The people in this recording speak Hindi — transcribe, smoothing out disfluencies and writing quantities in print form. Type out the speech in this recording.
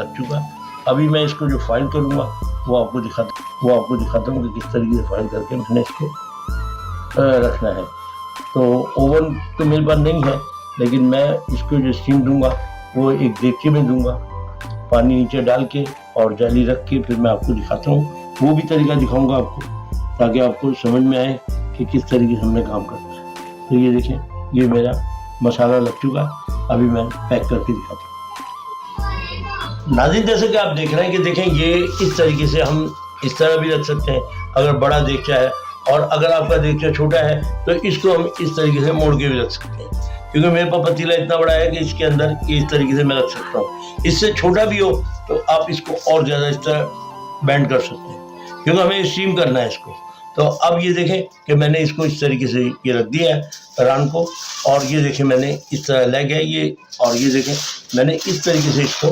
लग चुका। अभी मैं इसको जो फाइल करूँगा वो आपको दिखाता हूँ कि किस तरीके से फाइल करके मैंने इसको रखना है। तो ओवन तो मेरे पास नहीं है, लेकिन मैं इसको जो स्टीम दूंगा वो एक देगचे में दूंगा, पानी नीचे डाल के और जाली रख के फिर मैं आपको दिखाता हूँ। वो भी तरीका दिखाऊंगा आपको ताकि आपको समझ में आए कि किस तरीके से हमने काम करना है। तो ये देखें, ये मेरा मसाला लग चुका। अभी मैं पैक करके दिखाता हूँ। नाज़रीन, जैसे कि आप देख रहे हैं कि देखें, ये इस तरीके से हम इस तरह भी रख सकते हैं अगर बड़ा देगचा है, और अगर आपका देगचा छोटा है तो इसको हम इस तरीके से मोड़ के भी रख सकते हैं। क्योंकि मेरे पास पतीला इतना बड़ा है कि इसके अंदर इस तरीके से मैं रख सकता हूँ। इससे छोटा भी हो तो आप इसको और ज़्यादा इस तरह बैंड कर सकते हैं, क्योंकि हमें स्टीम करना है इसको। तो अब ये देखें कि मैंने इसको इस तरीके से ये रख दिया है रान को, और ये देखें मैंने इस तरह लेग है ये, और ये देखें मैंने इस तरीके से इसको